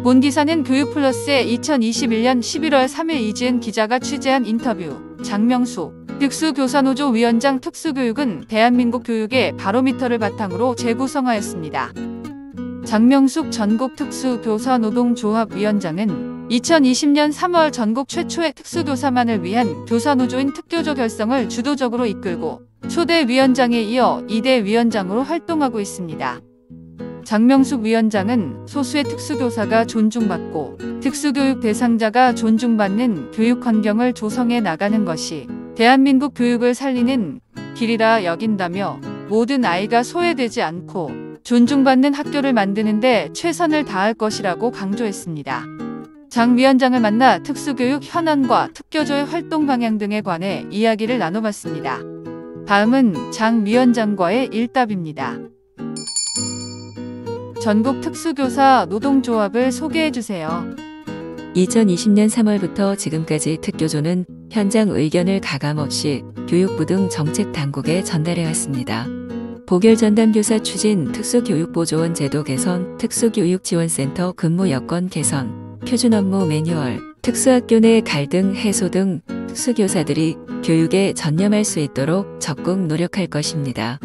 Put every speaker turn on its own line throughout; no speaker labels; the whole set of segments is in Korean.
본 기사는 교육플러스의 2021년 11월 3일 이지은 기자가 취재한 인터뷰. 장명숙 특수교사노조 위원장. 특수교육은 대한민국 교육의 바로미터를 바탕으로 재구성하였습니다. 장명숙 전국특수교사노동조합 위원장은 2020년 3월 전국 최초의 특수교사만을 위한 교사노조인 특교조 결성을 주도적으로 이끌고 초대 위원장에 이어 2대 위원장으로 활동하고 있습니다. 장명숙 위원장은 소수의 특수교사가 존중받고 특수교육 대상자가 존중받는 교육 환경을 조성해 나가는 것이 대한민국 교육을 살리는 길이라 여긴다며 모든 아이가 소외되지 않고 존중받는 학교를 만드는 데 최선을 다할 것이라고 강조했습니다. 장 위원장을 만나 특수교육 현안과 특교조의 활동 방향 등에 관해 이야기를 나눠봤습니다. 다음은 장 위원장과의 일답입니다. 전국 특수교사 노동조합을 소개해주세요.
2020년 3월부터 지금까지 특교조는 현장 의견을 가감없이 교육부 등 정책 당국에 전달해왔습니다. 보결전담교사 추진, 특수교육보조원 제도 개선, 특수교육지원센터 근무 여건 개선, 표준 업무 매뉴얼, 특수학교 내 갈등 해소 등 특수교사들이 교육에 전념할 수 있도록 적극 노력할 것입니다.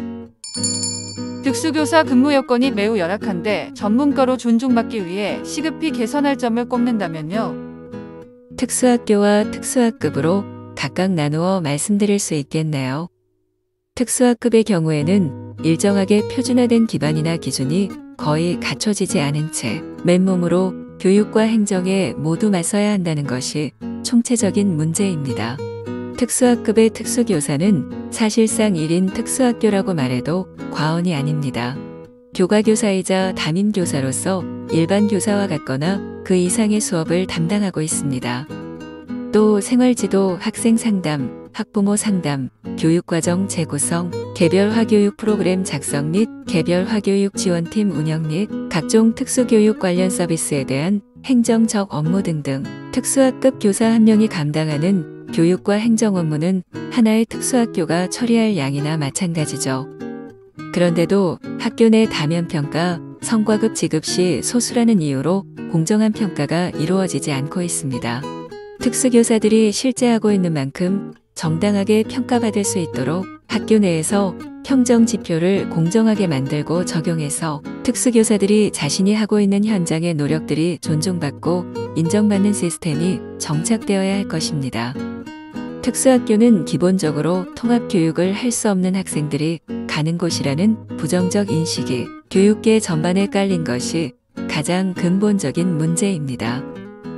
특수교사 근무 여건이 매우 열악한데 전문가로 존중받기 위해 시급히 개선할 점을 꼽는다면요.
특수학교와 특수학급으로 각각 나누어 말씀드릴 수 있겠네요. 특수학급의 경우에는 일정하게 표준화된 기반이나 기준이 거의 갖춰지지 않은 채 맨몸으로 교육과 행정에 모두 맞서야 한다는 것이 총체적인 문제입니다. 특수학급의 특수교사는 사실상 1인 특수학교라고 말해도 과언이 아닙니다. 교과교사이자 담임교사로서 일반 교사와 같거나 그 이상의 수업을 담당하고 있습니다. 또 생활지도, 학생상담, 학부모 상담, 교육과정 재구성, 개별화교육 프로그램 작성 및 개별화교육 지원팀 운영 및 각종 특수교육 관련 서비스에 대한 행정적 업무 등등 특수학급 교사 한 명이 감당하는 교육과 행정 업무는 하나의 특수학교가 처리할 양이나 마찬가지죠. 그런데도 학교 내 다면평가, 성과급 지급 시 소수라는 이유로 공정한 평가가 이루어지지 않고 있습니다. 특수교사들이 실제 하고 있는 만큼 정당하게 평가받을 수 있도록 학교 내에서 평정 지표를 공정하게 만들고 적용해서 특수교사들이 자신이 하고 있는 현장의 노력들이 존중받고 인정받는 시스템이 정착되어야 할 것입니다. 특수학교는 기본적으로 통합교육을 할 수 없는 학생들이 가는 곳이라는 부정적 인식이 교육계 전반에 깔린 것이 가장 근본적인 문제입니다.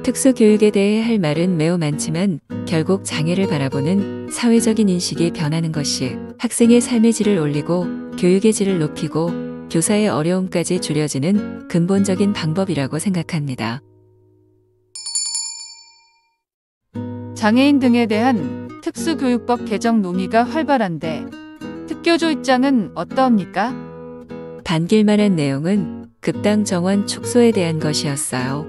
특수교육에 대해 할 말은 매우 많지만 결국 장애를 바라보는 사회적인 인식이 변하는 것이 학생의 삶의 질을 올리고 교육의 질을 높이고 교사의 어려움까지 줄여지는 근본적인 방법이라고 생각합니다.
장애인 등에 대한 특수교육법 개정 논의가 활발한데 특교조 입장은 어떠합니까?
반길만한 내용은 급당 정원 축소에 대한 것이었어요.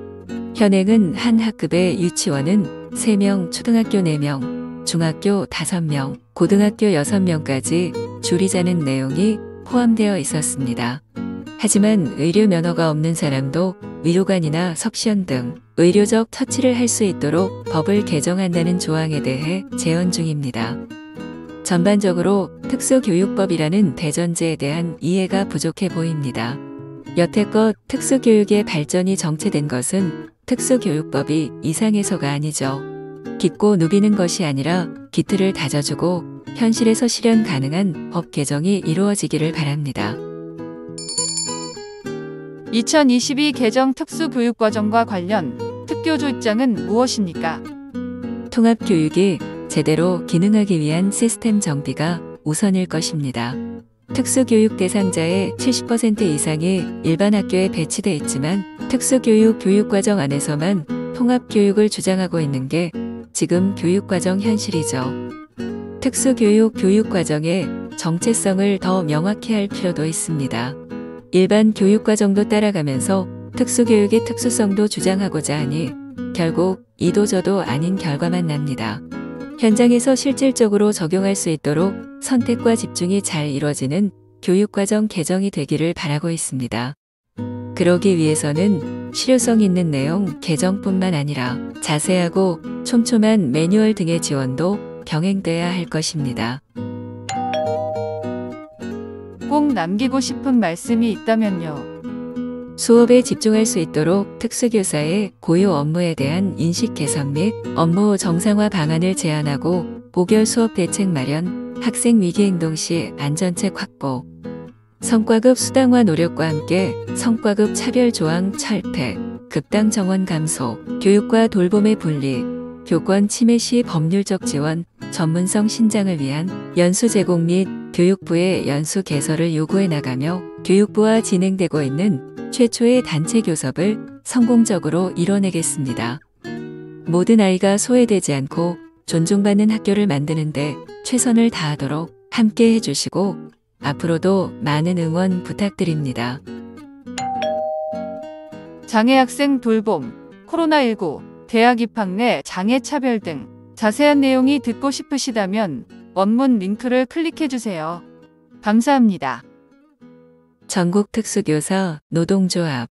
현행은 한 학급의 유치원은 3명, 초등학교 4명, 중학교 5명, 고등학교 6명까지 줄이자는 내용이 포함되어 있었습니다. 하지만 의료 면허가 없는 사람도 위로관이나 석시원 등 의료적 터치를 할 수 있도록 법을 개정한다는 조항에 대해 재원 중입니다. 전반적으로 특수교육법이라는 대전제에 대한 이해가 부족해 보입니다. 여태껏 특수교육의 발전이 정체된 것은 특수교육법이 이상해서가 아니죠. 깊고 누비는 것이 아니라 기틀을 다져주고 현실에서 실현 가능한 법 개정이 이루어지기를 바랍니다.
2022 개정 특수교육과정과 관련 특교조 입장은 무엇입니까?
통합교육이 제대로 기능하기 위한 시스템 정비가 우선일 것입니다. 특수교육 대상자의 70% 이상이 일반 학교에 배치돼 있지만 특수교육 교육과정 안에서만 통합교육을 주장하고 있는 게 지금 교육과정 현실이죠. 특수교육 교육과정의 정체성을 더 명확히 할 필요도 있습니다. 일반 교육과정도 따라가면서 특수교육의 특수성도 주장하고자 하니 결국 이도저도 아닌 결과만 납니다. 현장에서 실질적으로 적용할 수 있도록 선택과 집중이 잘 이루어지는 교육과정 개정이 되기를 바라고 있습니다. 그러기 위해서는 실효성 있는 내용 개정뿐만 아니라 자세하고 촘촘한 매뉴얼 등의 지원도 병행돼야 할 것입니다.
꼭 남기고 싶은 말씀이 있다면요.
수업에 집중할 수 있도록 특수교사의 고유 업무에 대한 인식 개선 및 업무 정상화 방안을 제안하고 보결 수업 대책 마련, 학생 위기 행동 시 안전책 확보, 성과급 수당화 노력과 함께 성과급 차별 조항 철폐, 급당 정원 감소, 교육과 돌봄의 분리, 교권 침해 시 법률적 지원, 전문성 신장을 위한 연수 제공 및 교육부의 연수 개설을 요구해 나가며 교육부와 진행되고 있는 최초의 단체 교섭을 성공적으로 이뤄내겠습니다. 모든 아이가 소외되지 않고 존중받는 학교를 만드는데 최선을 다하도록 함께 해주시고 앞으로도 많은 응원 부탁드립니다.
장애 학생 돌봄, 코로나19, 대학 입학 내 장애 차별 등 자세한 내용이 듣고 싶으시다면 원문 링크를 클릭해주세요. 감사합니다.
전국특수교사 노동조합